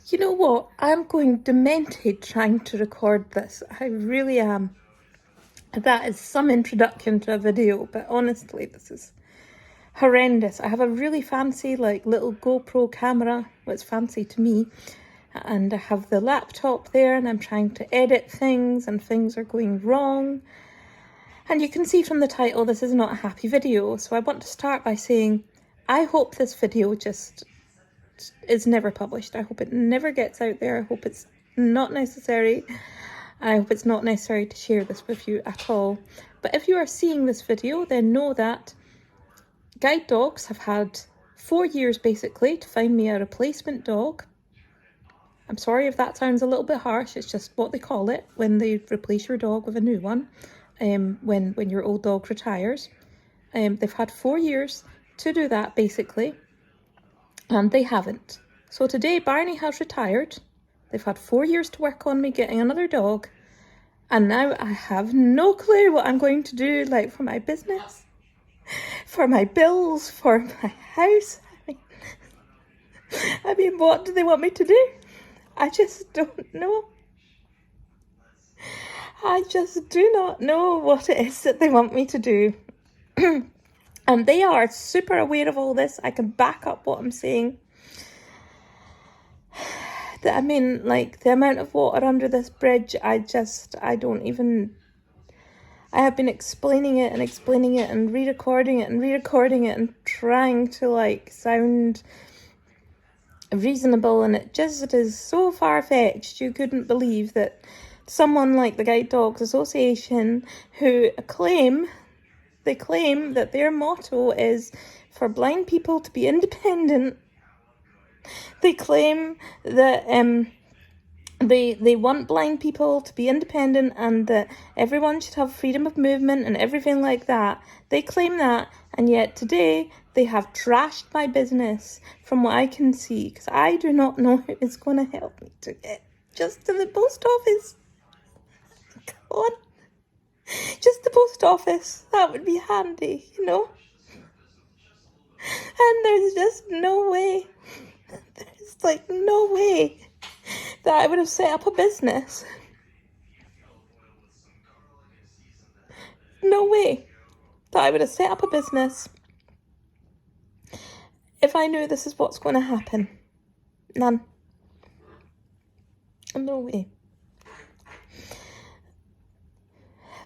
You know what? I'm going demented trying to record this. I really am. That is some introduction to a video, but honestly, this is horrendous. I have a really fancy, little GoPro camera. Well, it's fancy to me. And I have the laptop there, and I'm trying to edit things, and things are going wrong. And you can see from the title, this is not a happy video. So I want to start by saying, I hope this video just is never published. I hope it never gets out there. I hope it's not necessary. I hope it's not necessary to share this with you at all. But if you are seeing this video, then know that guide dogs have had 4 years basically to find me a replacement dog. I'm sorry if that sounds a little bit harsh. It's just what they call it when they replace your dog with a new one, when your old dog retires. They've had 4 years to do that basically, and they haven't. So today Barney has retired. They've had 4 years to work on me getting another dog, and now I have no clue what I'm going to do, for my business, for my bills, for my house. I mean, what do they want me to do? I just don't know. I just do not know what it is that they want me to do. And they are super aware of all this. I can back up what I'm saying. I mean, the amount of water under this bridge, I don't even... I have been explaining it and re-recording it and trying to, sound reasonable, and it just is so far-fetched. You couldn't believe that someone like the Guide Dogs Association, who claim that their motto is for blind people to be independent. They claim that they want blind people to be independent and that everyone should have freedom of movement and everything like that. They claim that, and yet today they have trashed my business from what I can see, because I do not know who is going to help me to get just to the post office. Come on. Just the post office. That would be handy, And there's just no way. There's no way that I would have set up a business. No way that I would have set up a business if I knew this is what's going to happen. None. No way.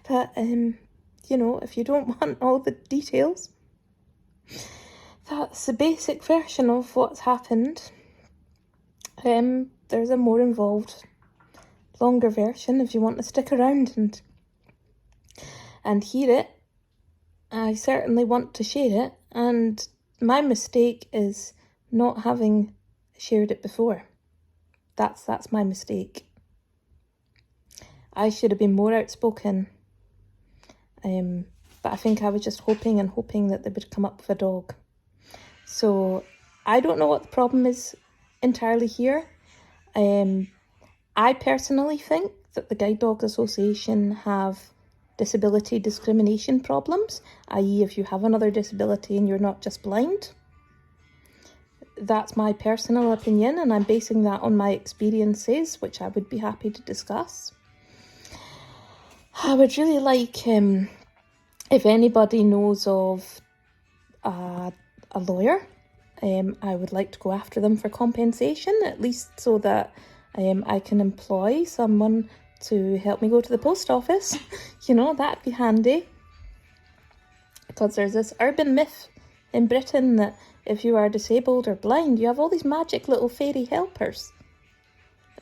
But, if you don't want all the details, that's the basic version of what's happened. There's a more involved, longer version if you want to stick around and hear it. I certainly want to share it, and my mistake is not having shared it before. That's my mistake. I should have been more outspoken. But I think I was just hoping that they would come up with a dog. So I don't know what the problem is entirely here. I personally think that the Guide Dog Association have disability discrimination problems, i.e. if you have another disability and you're not just blind. That's my personal opinion, and I'm basing that on my experiences, which I would be happy to discuss. I would really like, if anybody knows of a lawyer, I would like to go after them for compensation, at least so that I can employ someone to help me go to the post office. That'd be handy. Because there's this urban myth in Britain that if you are disabled or blind, you have all these magic little fairy helpers.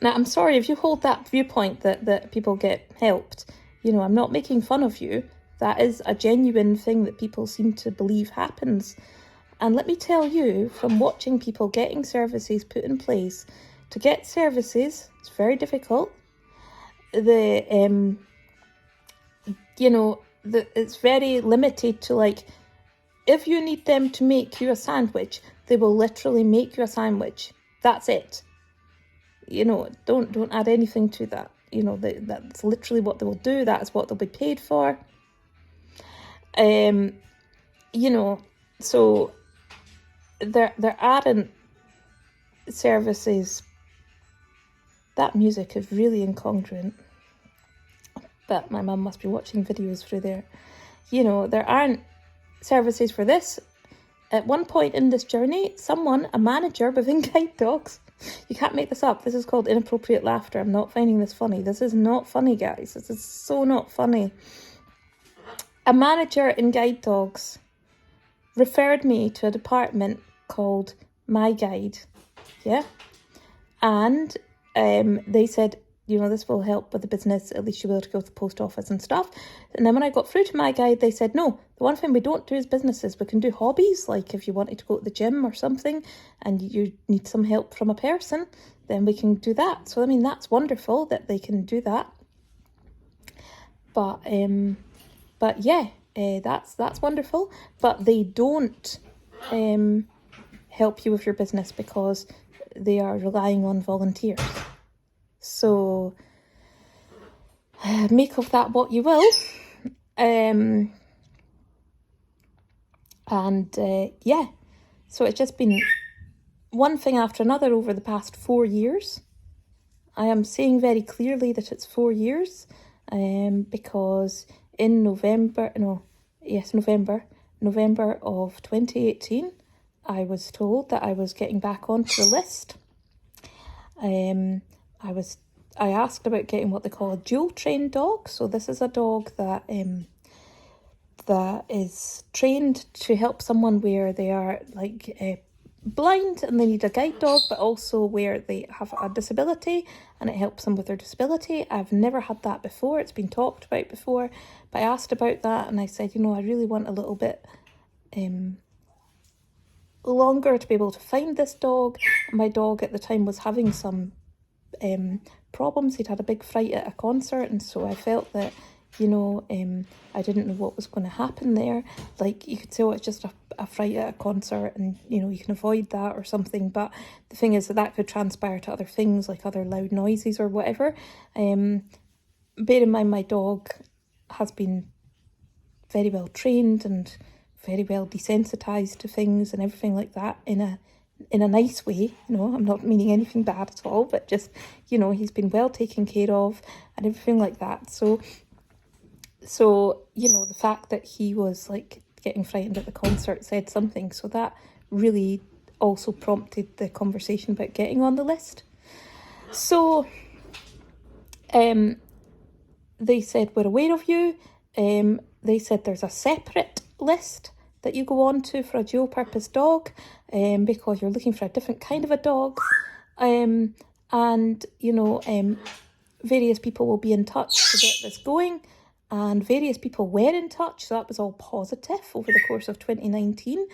Now, I'm sorry if you hold that viewpoint that people get helped. I'm not making fun of you. That is a genuine thing that people seem to believe happens. And let me tell you, from watching people getting services put in place, to get services, it's very difficult. It's very limited to, if you need them to make you a sandwich, they will literally make you a sandwich. That's it. Don't add anything to that. That's literally what they will do. That's what they'll be paid for. So there aren't services That music is really incongruent. But my mum must be watching videos through there. You know, there aren't services for this. At one point in this journey, a manager within guide dogs, you can't make this up. This is called inappropriate laughter. I'm not finding this funny. This is not funny, guys. This is so not funny. A manager in guide dogs referred me to a department called My Guide. Yeah. And they said, you know, this will help with the business. At least you'll be able to go to the post office and stuff. And then when I got through to My Guide, they said, no, the one thing we don't do is businesses. We can do hobbies, like if you wanted to go to the gym or something and you need some help from a person, then we can do that. So, I mean, that's wonderful that they can do that. But yeah, that's wonderful. But they don't help you with your business because they are relying on volunteers. So make of that what you will. Yeah, so it's just been one thing after another over the past 4 years. I am saying very clearly that it's 4 years, because in November of 2018, I was told that I was getting back onto the list. I asked about getting what they call a dual trained dog. So this is a dog that is trained to help someone where they are like blind and they need a guide dog, but also where they have a disability and it helps them with their disability. I've never had that before. It's been talked about before, but I asked about that and I said, you know, I really want a little bit longer to be able to find this dog. My dog at the time was having some problems. He'd had a big fright at a concert, and so I felt that, you know, I didn't know what was going to happen there. Like, you could say, oh, it's just a fright at a concert and, you know, you can avoid that or something, but the thing is that could transpire to other things, like other loud noises or whatever. Bear in mind, my dog has been very well trained and very well desensitized to things and everything like that in a nice way. You know, I'm not meaning anything bad at all, but just, you know, he's been well taken care of and everything like that. So, you know, the fact that he was like getting frightened at the concert said something. So that really also prompted the conversation about getting on the list. So, they said, we're aware of you. They said there's a separate list that you go on to for a dual purpose dog, because you're looking for a different kind of a dog. And, you know, various people will be in touch to get this going. And various people were in touch, so that was all positive over the course of 2019.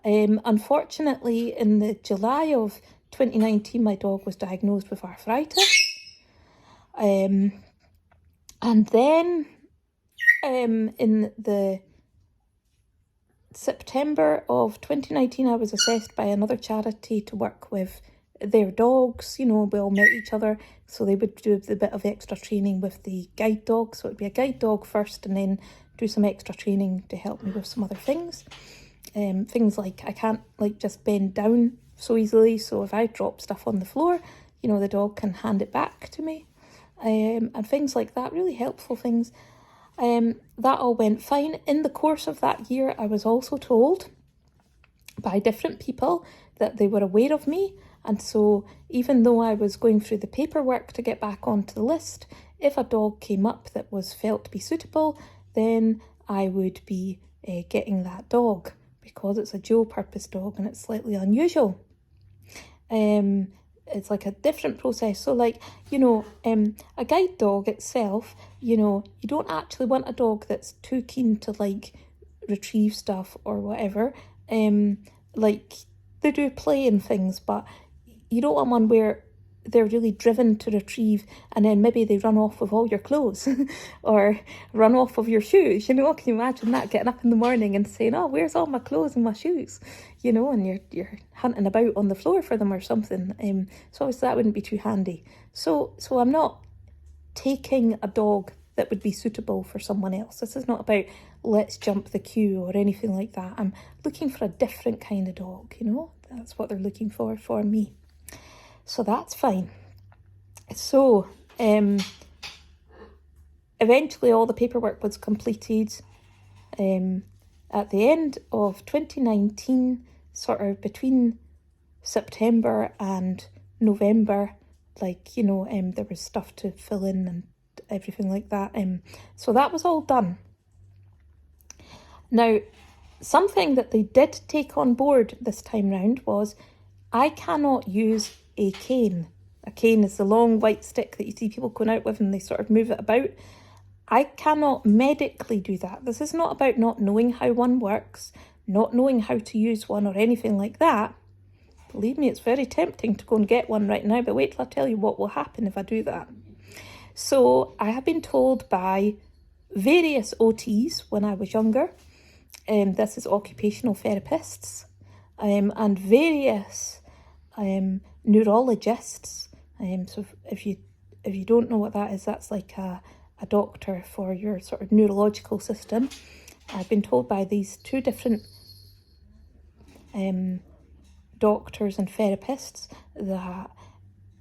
Unfortunately, in the July of 2019, my dog was diagnosed with arthritis. And then in the September of 2019, I was assessed by another charity to work with their dogs. You know, we all met each other, so they would do a bit of extra training with the guide dog. So it'd be a guide dog first and then do some extra training to help me with some other things. Things like I can't like just bend down so easily, so if I drop stuff on the floor, you know, the dog can hand it back to me. And things like that, really helpful things. That all went fine. In the course of that year, I was also told by different people that they were aware of me. And so even though I was going through the paperwork to get back onto the list, if a dog came up that was felt to be suitable, then I would be getting that dog, because it's a dual purpose dog and it's slightly unusual. It's like a different process. So like, you know, a guide dog itself, you know, you don't actually want a dog that's too keen to like retrieve stuff or whatever. Like they do play and things, but you don't want one where they're really driven to retrieve and then maybe they run off with all your clothes or run off with your shoes. You know, can you imagine that, getting up in the morning and saying, oh, where's all my clothes and my shoes? You know, and you're hunting about on the floor for them or something. So obviously that wouldn't be too handy. So I'm not taking a dog that would be suitable for someone else. This is not about let's jump the queue or anything like that. I'm looking for a different kind of dog, you know. That's what they're looking for me. So that's fine. So eventually all the paperwork was completed at the end of 2019, sort of between September and November, like, you know, there was stuff to fill in and everything like that. So that was all done. Now, something that they did take on board this time round was I cannot use a cane. A cane is the long white stick that you see people going out with and they sort of move it about. I cannot medically do that. This is not about not knowing how one works, not knowing how to use one or anything like that. Believe me, it's very tempting to go and get one right now, but wait till I tell you what will happen if I do that. So I have been told by various OTs when I was younger, this is occupational therapists, and various neurologists. So if you don't know what that is, that's like a doctor for your sort of neurological system. I've been told by these two different doctors and therapists that,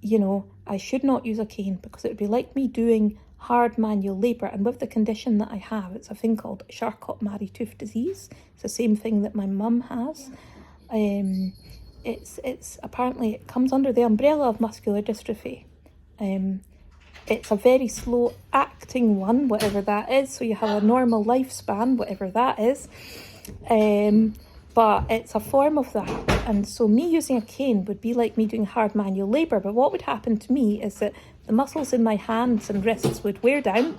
you know, I should not use a cane because it would be like me doing hard manual labour. And with the condition that I have, it's a thing called Charcot-Marie-Tooth disease. It's the same thing that my mum has. It's apparently, it comes under the umbrella of muscular dystrophy. It's a very slow acting one, whatever that is. So you have a normal lifespan, whatever that is. But it's a form of that. And so me using a cane would be like me doing hard manual labour. But what would happen to me is that the muscles in my hands and wrists would wear down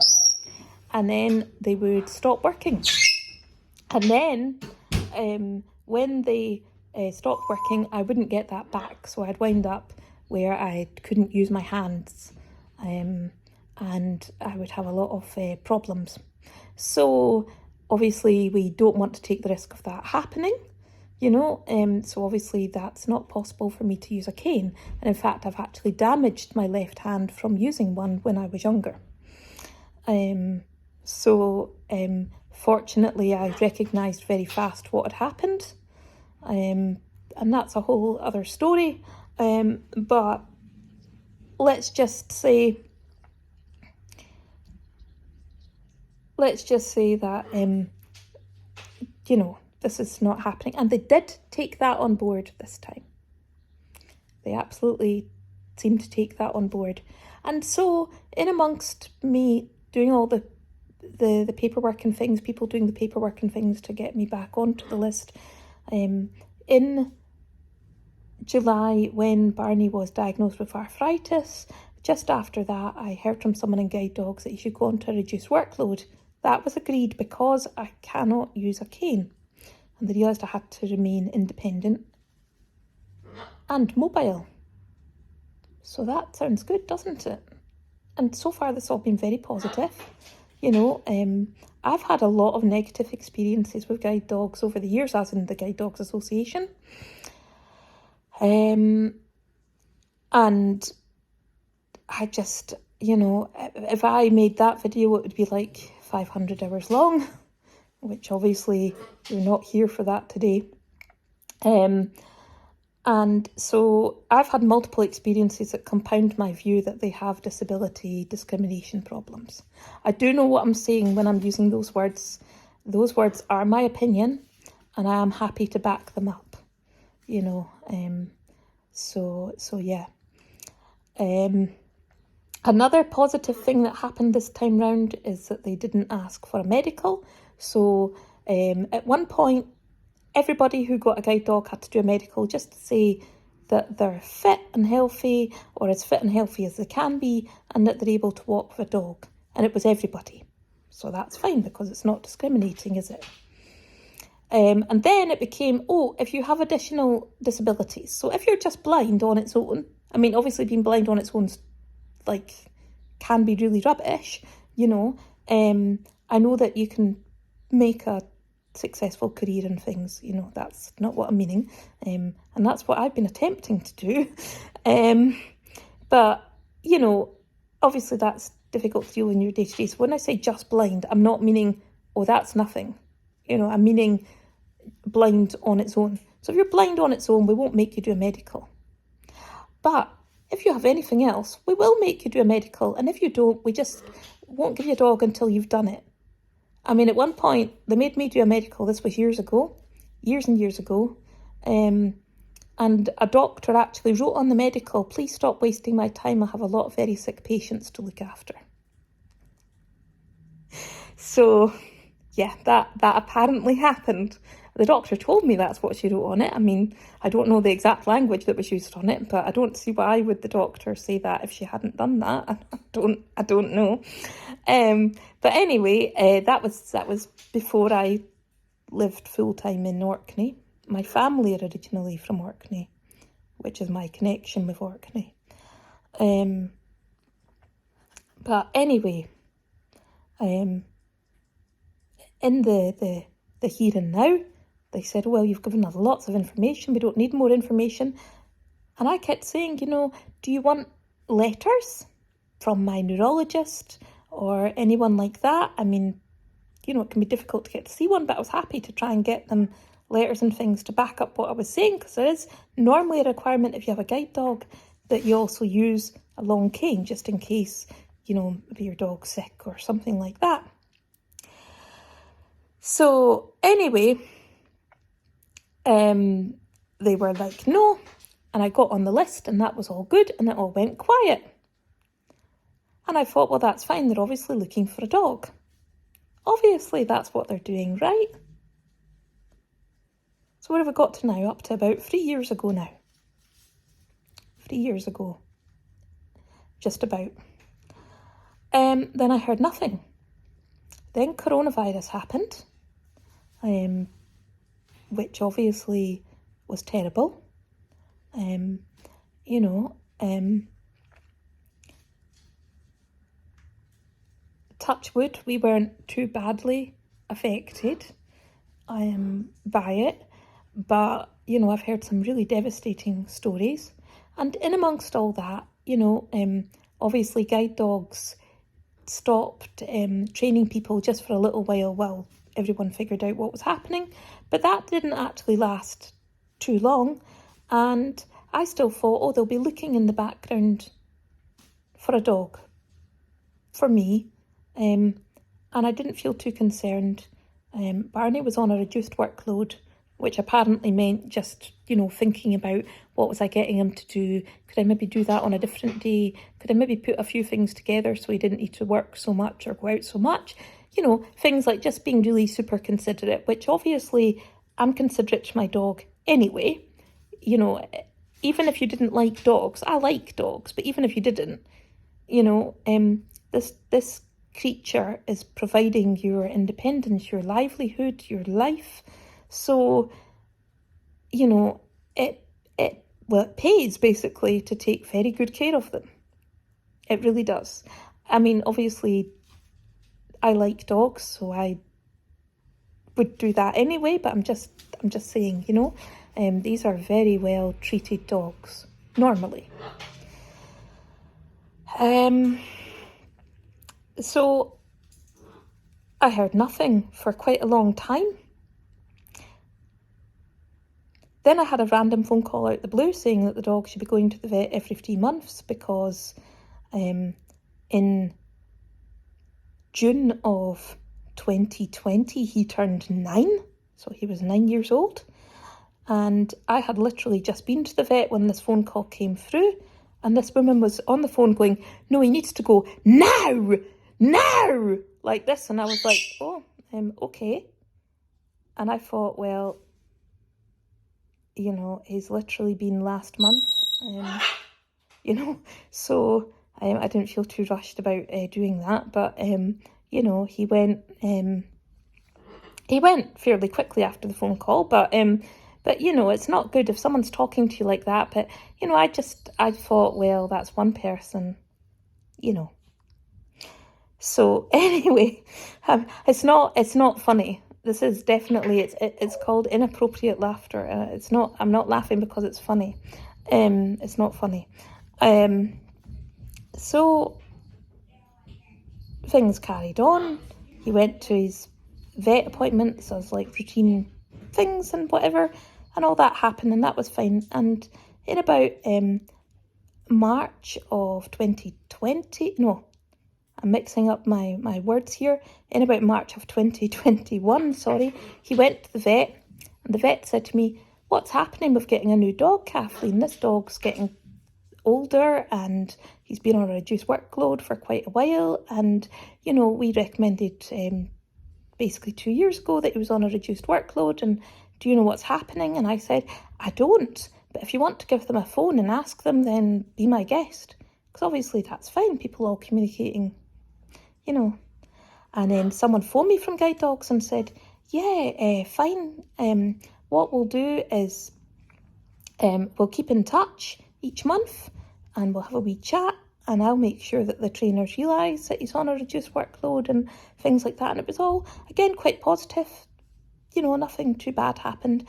and then they would stop working. And then when they stopped working, I wouldn't get that back. So I'd wind up where I couldn't use my hands. And I would have a lot of problems. So obviously we don't want to take the risk of that happening, you know, so obviously that's not possible for me to use a cane. And in fact, I've actually damaged my left hand from using one when I was younger. Fortunately, I recognised very fast what had happened. And that's a whole other story. But let's just say that, you know, this is not happening. And they did take that on board this time. They absolutely seemed to take that on board. And so in amongst me doing all the paperwork and things, people doing the paperwork and things to get me back onto the list, in July, when Barney was diagnosed with arthritis, just after that, I heard from someone in guide dogs that he should go on to a reduced workload. That was agreed because I cannot use a cane. And they realised I had to remain independent and mobile. So that sounds good, doesn't it? And so far, this has all been very positive. You know, I've had a lot of negative experiences with guide dogs over the years, as in the Guide Dogs Association. And I just, you know, if I made that video, it would be like 500 hours long, which obviously we're not here for that today. And so I've had multiple experiences that compound my view that they have disability discrimination problems. I do know what I'm saying when I'm using those words. Those words are my opinion, and I am happy to back them up, you know. So yeah. Another positive thing that happened this time round is that they didn't ask for a medical. So at one point, everybody who got a guide dog had to do a medical just to say that they're fit and healthy, or as fit and healthy as they can be, and that they're able to walk with a dog. And it was everybody. So that's fine because it's not discriminating, is it? And then it became, if you have additional disabilities. So if you're just blind on its own, I mean, obviously being blind on its own like can be really rubbish, you know. I know that you can make a successful career and things, you know, that's not what I'm meaning, and that's what I've been attempting to do, but you know, obviously that's difficult to deal in your day-to-day. So when I say just blind, I'm not meaning that's nothing, you know, I'm meaning blind on its own. So if you're blind on its own, we won't make you do a medical. But if if you have anything else, we will make you do a medical. And if you don't, we just won't give you a dog until you've done it. I mean, at one point, they made me do a medical. This was years and years ago. And a doctor actually wrote on the medical, please stop wasting my time. I have a lot of very sick patients to look after. So, yeah, that apparently happened. The doctor told me that's what she wrote on it. I mean, I don't know the exact language that was used on it, but I don't see why would the doctor say that if she hadn't done that. I don't know. But anyway, that was before I lived full-time in Orkney. My family are originally from Orkney, which is my connection with Orkney. But anyway, in the here and now, they said, well, you've given us lots of information. We don't need more information. And I kept saying, do you want letters from my neurologist or anyone like that? I mean, it can be difficult to get to see one, but I was happy to try and get them letters and things to back up what I was saying, because there is normally a requirement if you have a guide dog that you also use a long cane, just in case, maybe your dog's sick or something like that. So anyway, they were like, no, and I got on the list and that was all good and it all went quiet. And I thought, well, that's fine. They're obviously looking for a dog. Obviously, that's what they're doing, right? So where have we got to now? Up to about 3 years ago now. 3 years ago. Just about. Then I heard nothing. Then coronavirus happened, which obviously was terrible. Touch wood, we weren't too badly affected by it. But, I've heard some really devastating stories. And in amongst all that, obviously guide dogs stopped training people just for a little while everyone figured out what was happening. But that didn't actually last too long. And I still thought, they'll be looking in the background for a dog for me. And I didn't feel too concerned. Barney was on a reduced workload, which apparently meant just, thinking about what was I getting him to do. Could I maybe do that on a different day? Could I maybe put a few things together so he didn't need to work so much or go out so much? Things like just being really super considerate, which obviously I'm considerate to my dog anyway. Even if you didn't like dogs, I like dogs, but even if you didn't, this creature is providing your independence, your livelihood, your life. So, it pays basically to take very good care of them. It really does. I mean, obviously, I like dogs, so I would do that anyway, but I'm just saying, these are very well treated dogs, normally. So I heard nothing for quite a long time. Then I had a random phone call out the blue saying that the dog should be going to the vet every 3 months because in June of 2020 he turned 9, so he was 9 years old. And I had literally just been to the vet when this phone call came through, and this woman was on the phone going, no, he needs to go now, like this. And I was like, okay. And I thought, well, he's literally been last month, so I didn't feel too rushed about doing that. But, he went fairly quickly after the phone call, but it's not good if someone's talking to you like that. But, I thought, well, that's one person, So anyway, it's not funny. This is definitely, it's called inappropriate laughter. I'm not laughing because it's funny. It's not funny. So things carried on. He went to his vet appointments as like routine things and whatever, and all that happened, and that was fine. And in about March of 2020, no, I'm mixing up my words here. In about March of 2021, sorry, he went to the vet, and the vet said to me, "What's happening with getting a new dog, Kathleen? This dog's getting older and he's been on a reduced workload for quite a while, and, you know, we recommended basically 2 years ago that he was on a reduced workload, and do you know what's happening?" And I said, "I don't, but if you want to give them a phone and ask them, then be my guest." Because obviously that's fine, people all communicating, you know. And then someone phoned me from Guide Dogs and said, "Yeah, fine. What we'll do is we'll keep in touch each month and we'll have a wee chat, and I'll make sure that the trainers realise that he's on a reduced workload and things like that." And it was all, again, quite positive. You know, nothing too bad happened.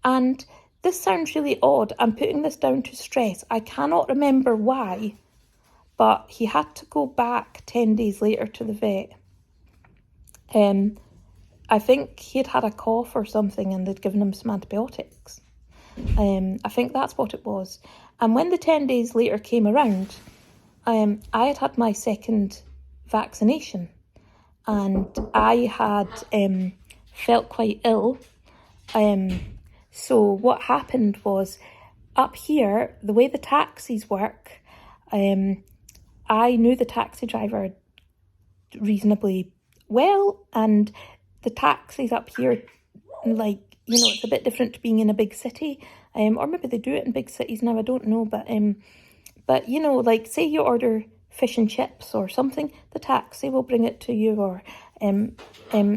And this sounds really odd. I'm putting this down to stress. I cannot remember why, but he had to go back 10 days later to the vet. I think he'd had a cough or something and they'd given him some antibiotics. I think that's what it was. And when the 10 days later came around, I had had my second vaccination, and I had felt quite ill. So what happened was, up here, the way the taxis work, I knew the taxi driver reasonably well, and the taxis up here, like, you know, it's a bit different to being in a big city, or maybe they do it in big cities now, I don't know, but you know, like, say you order fish and chips or something, the taxi will bring it to you, or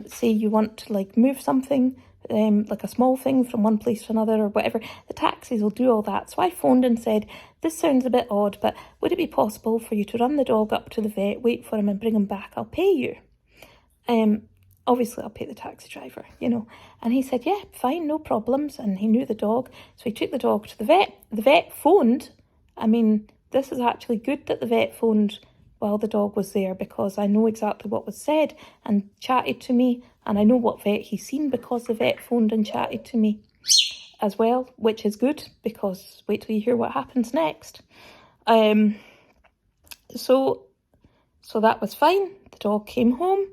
say you want to, like, move something, like a small thing from one place to another or whatever, the taxis will do all that. So I phoned and said, "This sounds a bit odd, but would it be possible for you to run the dog up to the vet, wait for him and bring him back? I'll pay you." Obviously I'll pay the taxi driver, you know. And he said, "Yeah, fine, no problems." And he knew the dog, so he took the dog to the vet. The vet phoned. I mean, this is actually good that the vet phoned while the dog was there, because I know exactly what was said and chatted to me, and I know what vet he's seen because the vet phoned and chatted to me as well, which is good, because wait till you hear what happens next. So that was fine. The dog came home.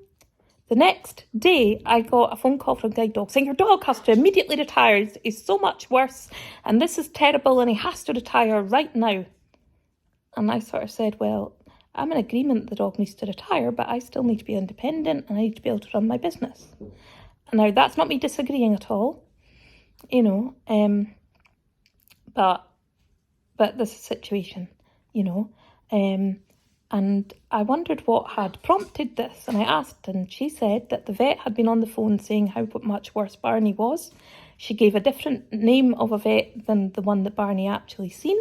The next day, I got a phone call from Guide Dog saying, "Your dog has to immediately retire. He's so much worse, and this is terrible, and he has to retire right now." And I sort of said, "Well, I'm in agreement the dog needs to retire, but I still need to be independent, and I need to be able to run my business." And now, that's not me disagreeing at all, you know, but this is a situation, you know, and I wondered what had prompted this, and I asked, and she said that the vet had been on the phone saying how much worse Barney was. She gave a different name of a vet than the one that Barney actually seen.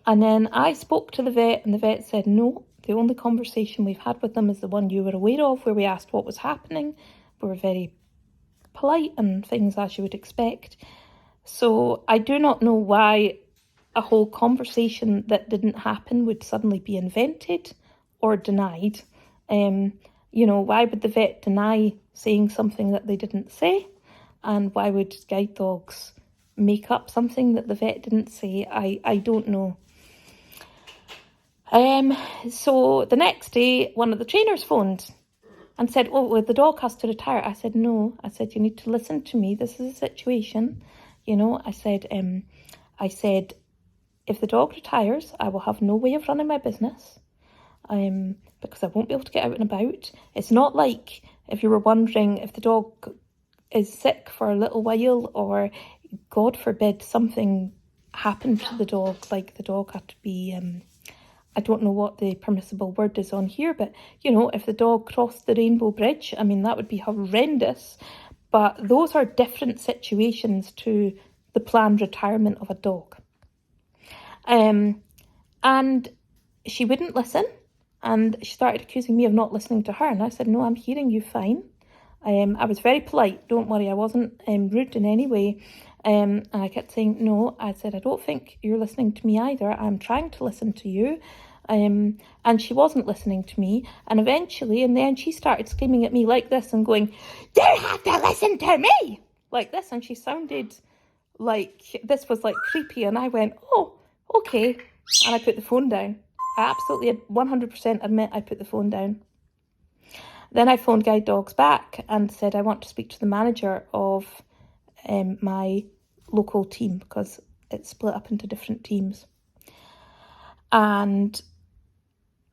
And then I spoke to the vet, and the vet said, "No, the only conversation we've had with them is the one you were aware of, where we asked what was happening. We were very polite and things as you would expect." So I do not know why a whole conversation that didn't happen would suddenly be invented or denied. You know, why would the vet deny saying something that they didn't say? And why would Guide Dogs make up something that the vet didn't say? I don't know. So the next day, one of the trainers phoned and said, "Oh, well, the dog has to retire." I said, "No." I said, "You need to listen to me. This is a situation." You know, I said, "If the dog retires, I will have no way of running my business, because I won't be able to get out and about. It's not like, if you were wondering, if the dog is sick for a little while, or God forbid something happened to the dog, like the dog had to be, I don't know what the permissible word is on here, but, you know, if the dog crossed the Rainbow Bridge, I mean, that would be horrendous. But those are different situations to the planned retirement of a dog." And she wouldn't listen, and she started accusing me of not listening to her. And I said, "No, I'm hearing you fine." I was very polite, don't worry, I wasn't rude in any way. And I kept saying, "No," I said, "I don't think you're listening to me either. I'm trying to listen to you." And she wasn't listening to me. And eventually, in the end, she started screaming at me like this and going, "You have to listen to me!" Like this. And she sounded like, this was like creepy. And I went, "Oh, okay, And I put the phone down. I absolutely 100% admit I put the phone down. Then I phoned Guide Dogs back and said I want to speak to the manager of my local team, because it's split up into different teams. And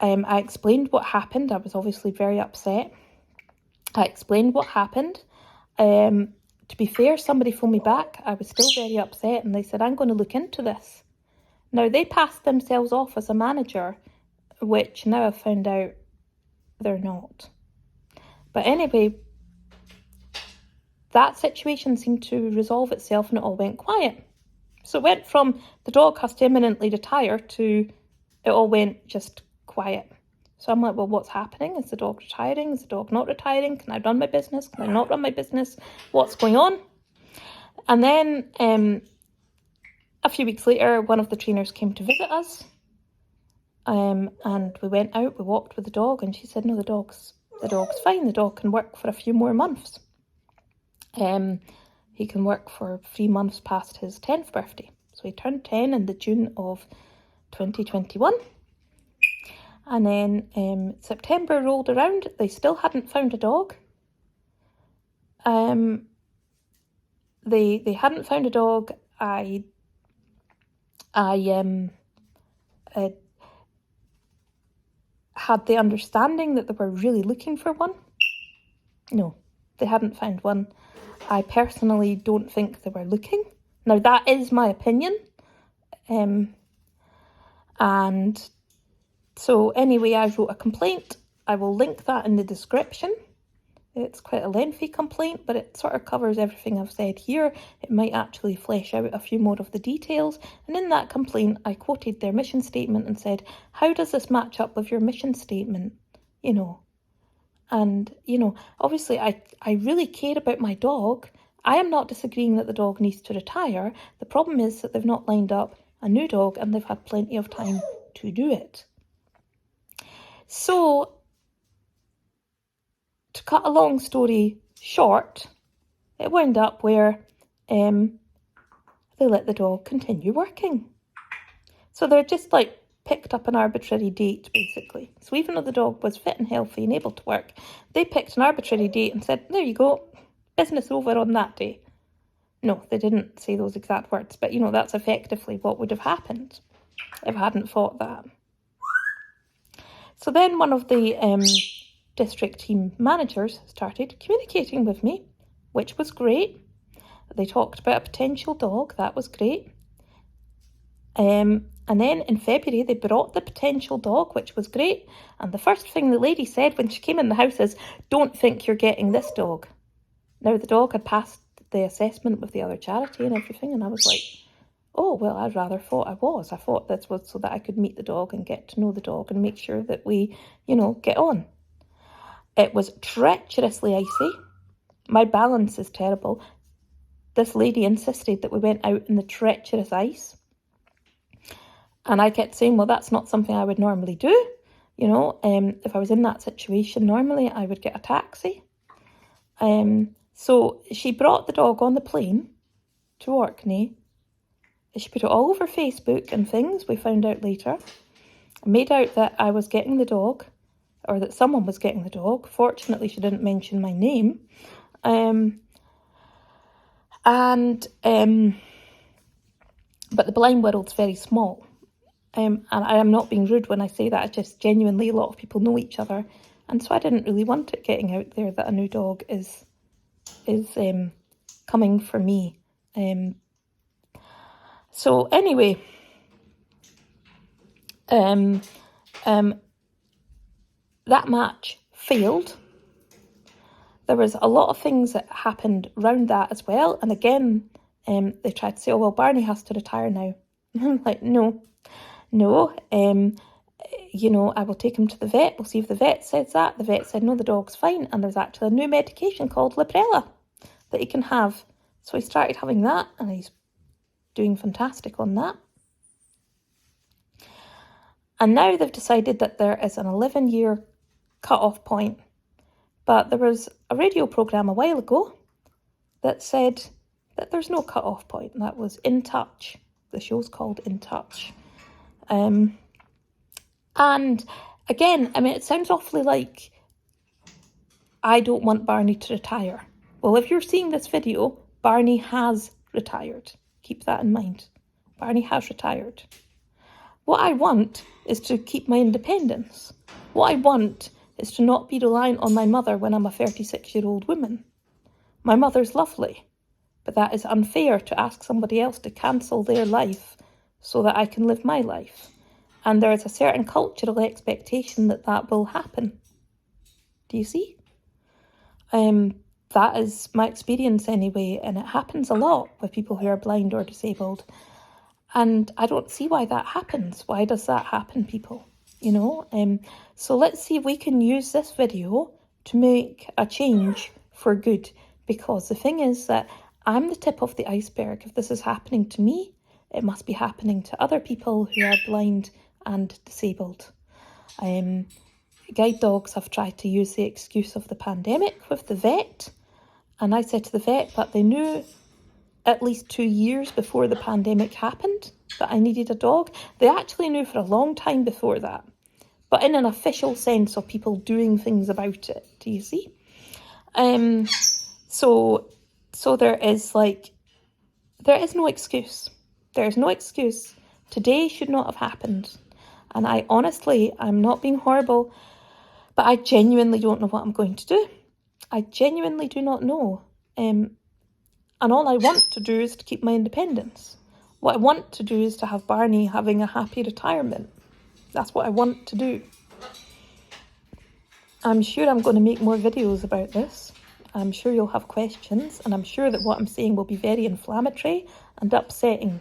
I explained what happened. I was obviously very upset. I explained what happened. To be fair, somebody phoned me back. I was still very upset, and they said, I'm going to look into this. Now, they passed themselves off as a manager, which now I've found out they're not. But anyway, that situation seemed to resolve itself and it all went quiet. So it went from the dog has to imminently retire to it all went just quiet. So I'm like, well, what's happening? Is the dog retiring? Is the dog not retiring? Can I run my business? Can I not run my business? What's going on? And then a few weeks later, one of the trainers came to visit us. And we went out, we walked with the dog, and she said, no, the dog's fine. The dog can work for a few more months. He can work for 3 months past his 10th birthday. So he turned 10 in the June of 2021. And then September rolled around. They still hadn't found a dog. They hadn't found a dog. I had the understanding that they were really looking for one. No, they hadn't found one. I personally don't think they were looking. Now, that is my opinion. And so anyway, I wrote a complaint. I will link that in the description. It's quite a lengthy complaint, but it sort of covers everything I've said here. It might actually flesh out a few more of the details. And in that complaint, I quoted their mission statement and said, how does this match up with your mission statement? You know, and, you know, obviously I really care about my dog. I am not disagreeing that the dog needs to retire. The problem is that they've not lined up a new dog and they've had plenty of time to do it. So, to cut a long story short, it wound up where they let the dog continue working. So they're just like picked up an arbitrary date, basically. So even though the dog was fit and healthy and able to work, they picked an arbitrary date and said, there you go, business over on that day. No, they didn't say those exact words, but you know, that's effectively what would have happened if I hadn't thought that. So then one of the district team managers started communicating with me, which was great. They talked about a potential dog, that was great. And then in February, they brought the potential dog, which was great. And the first thing the lady said when she came in the house is, don't think you're getting this dog. Now, the dog had passed the assessment with the other charity and everything. And I was like, oh, well, I rather thought I was. I thought this was so that I could meet the dog and get to know the dog and make sure that we, you know, get on. It was treacherously icy. My balance is terrible. This lady insisted that we went out in the treacherous ice. And I kept saying, well, that's not something I would normally do. You know, if I was in that situation, normally I would get a taxi. So she brought the dog on the plane to Orkney. She put it all over Facebook and things, we found out later. I made out that I was getting the dog, or that someone was getting the dog. Fortunately, she didn't mention my name. But the blind world's very small. And I am not being rude when I say that. It's just genuinely a lot of people know each other. And so I didn't really want it getting out there that a new dog is coming for me. So anyway, that match failed. There was a lot of things that happened around that as well. And again, they tried to say, oh, well, Barney has to retire now. I'm like, no, you know, I will take him to the vet. We'll see if the vet says that. The vet said, no, the dog's fine. And there's actually a new medication called Librela that he can have. So he started having that and he's doing fantastic on that. And now they've decided that there is an 11-year cut-off point. But there was a radio programme a while ago that said that there's no cut-off point. That was In Touch. The show's called In Touch. And again, I mean, it sounds awfully like I don't want Barney to retire. Well, if you're seeing this video, Barney has retired. Keep that in mind. Barney has retired. What I want is to keep my independence. What I want is to not be reliant on my mother when I'm a 36-year-old woman. My mother's lovely, but that is unfair to ask somebody else to cancel their life so that I can live my life. And there is a certain cultural expectation that that will happen. Do you see? That is my experience anyway, and it happens a lot with people who are blind or disabled. And I don't see why that happens. Why does that happen, people? You know? So let's see if we can use this video to make a change for good. Because the thing is that I'm the tip of the iceberg. If this is happening to me, it must be happening to other people who are blind and disabled. Guide dogs have tried to use the excuse of the pandemic with the vet. And I said to the vet that they knew at least 2 years before the pandemic happened that I needed a dog. They actually knew for a long time before that, but in an official sense of people doing things about it. Do you see? So there is no excuse. There is no excuse. Today should not have happened. And I'm not being horrible, but I genuinely don't know what I'm going to do. I genuinely do not know. And all I want to do is to keep my independence. What I want to do is to have Barney having a happy retirement. That's what I want to do. I'm sure I'm going to make more videos about this. I'm sure you'll have questions, and I'm sure that what I'm saying will be very inflammatory and upsetting.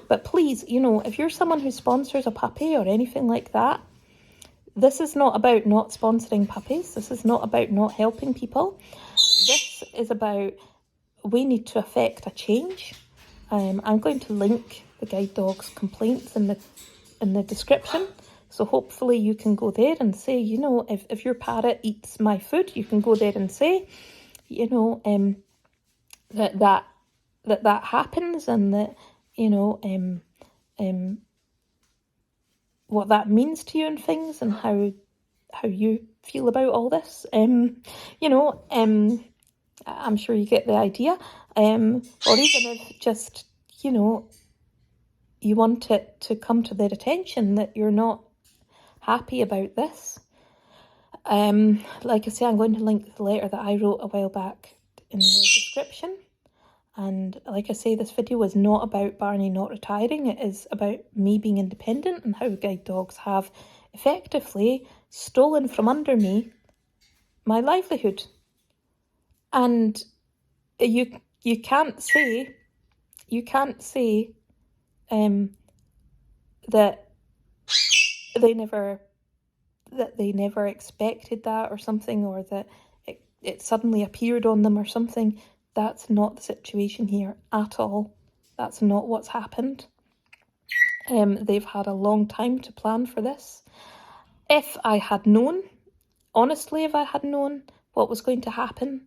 But please, you know, if you're someone who sponsors a puppy or anything like that, this is not about not sponsoring puppies. This is not about not helping people. This is about we need to effect a change. I'm going to link the guide dog's complaints in the description. So hopefully you can go there and say, you know, if your parrot eats my food, you can go there and say, you know, that happens, and that, you know, what that means to you and things, and how you feel about all this. You know, I'm sure you get the idea. Or even if just, you know, you want it to come to their attention that you're not happy about this. Like I say, I'm going to link the letter that I wrote a while back in the description. And like I say, this video is not about Barney not retiring. It is about me being independent and how guide dogs have effectively stolen from under me my livelihood. And you can't say that they never expected that or something, or that it suddenly appeared on them or something. That's not the situation here at all. That's not what's happened. They've had a long time to plan for this. If I had known, honestly, if I had known what was going to happen,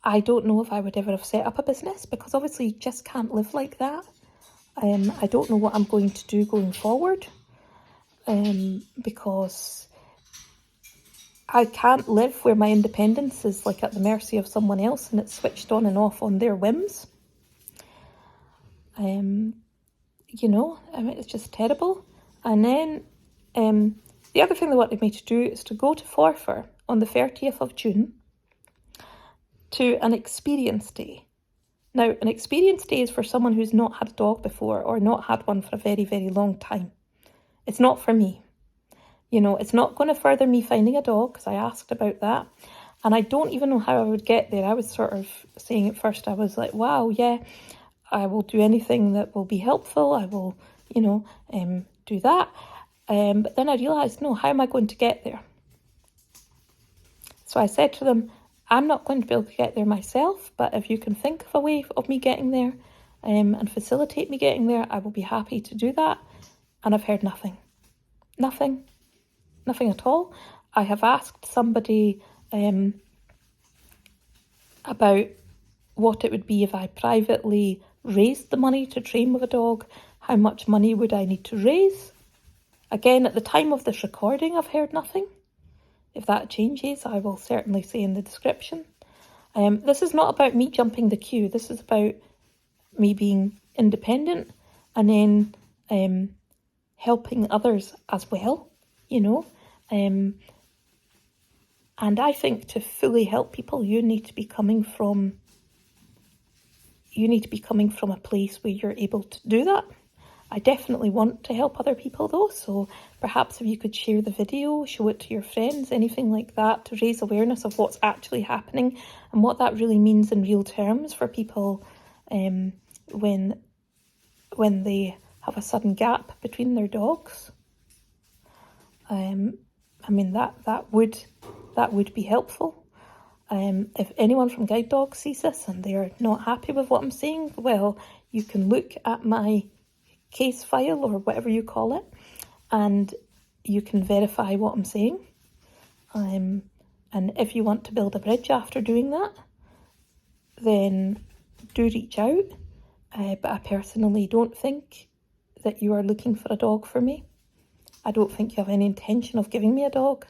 I don't know if I would ever have set up a business, because obviously you just can't live like that. I don't know what I'm going to do going forward, because I can't live where my independence is like at the mercy of someone else and it's switched on and off on their whims. You know, I mean, it's just terrible. And then the other thing they wanted me to do is to go to Forfar on the 30th of June to an experience day. Now, an experience day is for someone who's not had a dog before or not had one for a very, very long time. It's not for me. You know, it's not going to further me finding a dog, because I asked about that. And I don't even know how I would get there. I was sort of saying at first, I was like, wow, yeah, I will do anything that will be helpful. I will, you know, do that. But then I realised, no, how am I going to get there? So I said to them, I'm not going to be able to get there myself, but if you can think of a way of me getting there and facilitate me getting there, I will be happy to do that. And I've heard nothing. Nothing at all. I have asked somebody about what it would be if I privately raised the money to train with a dog. How much money would I need to raise? Again, at the time of this recording, I've heard nothing. If that changes, I will certainly say in the description. This is not about me jumping the queue. This is about me being independent and then helping others as well, you know. And I think to fully help people, you need to be coming from a place where you're able to do that. I definitely want to help other people though, so perhaps if you could share the video, show it to your friends, anything like that, to raise awareness of what's actually happening and what that really means in real terms for people when they have a sudden gap between their dogs. I mean that would be helpful. If anyone from Guide Dogs sees this and they're not happy with what I'm saying, well, you can look at my case file or whatever you call it, and you can verify what I'm saying. And if you want to build a bridge after doing that, then do reach out. But I personally don't think that you are looking for a dog for me. I don't think you have any intention of giving me a dog.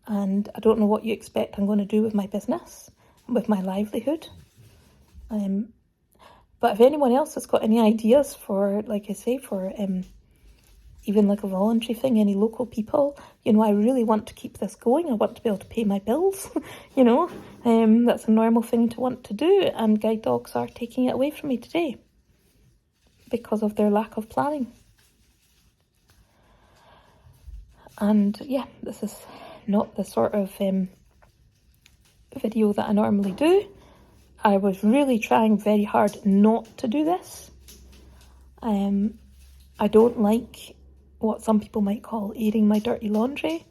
And I don't know what you expect I'm going to do with my business, with my livelihood. But if anyone else has got any ideas for, like I say, for even like a voluntary thing, any local people, you know, I really want to keep this going. I want to be able to pay my bills, you know. That's a normal thing to want to do. And guide dogs are taking it away from me today because of their lack of planning. And yeah, this is not the sort of video that I normally do. I was really trying very hard not to do this. I don't like what some people might call airing my dirty laundry,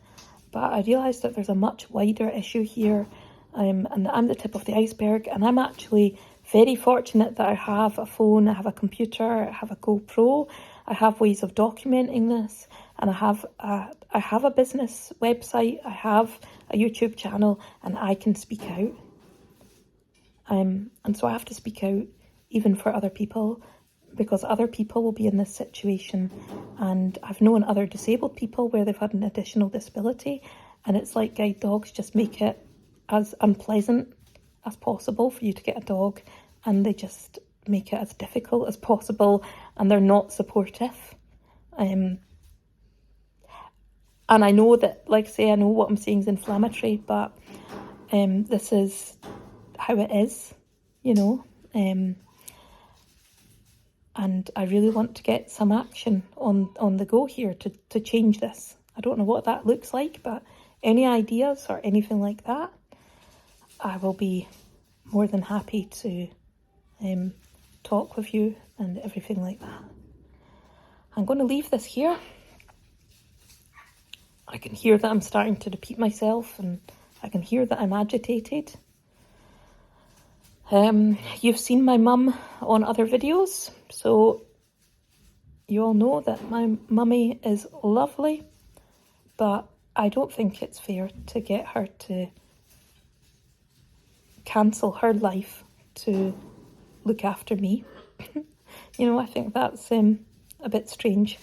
but I realised that there's a much wider issue here, and that I'm the tip of the iceberg, and I'm actually very fortunate that I have a phone, I have a computer, I have a GoPro, I have ways of documenting this, and I have a business website, I have a YouTube channel, and I can speak out. And so I have to speak out even for other people, because other people will be in this situation. And I've known other disabled people where they've had an additional disability, and it's like guide dogs just make it as unpleasant as possible for you to get a dog, and they just make it as difficult as possible, and they're not supportive. And I know that, like I say, I know what I'm saying is inflammatory, but this is how it is, you know. And I really want to get some action on the go here to change this. I don't know what that looks like, but any ideas or anything like that, I will be more than happy to talk with you and everything like that. I'm going to leave this here. I can hear that I'm starting to repeat myself, and I can hear that I'm agitated. You've seen my mum on other videos, so you all know that my mummy is lovely, but I don't think it's fair to get her to cancel her life to look after me. You know, I think that's a bit strange.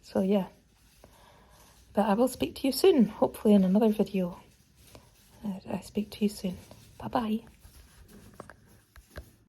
So yeah, but I will speak to you soon, hopefully in another video. I speak to you soon. Bye bye.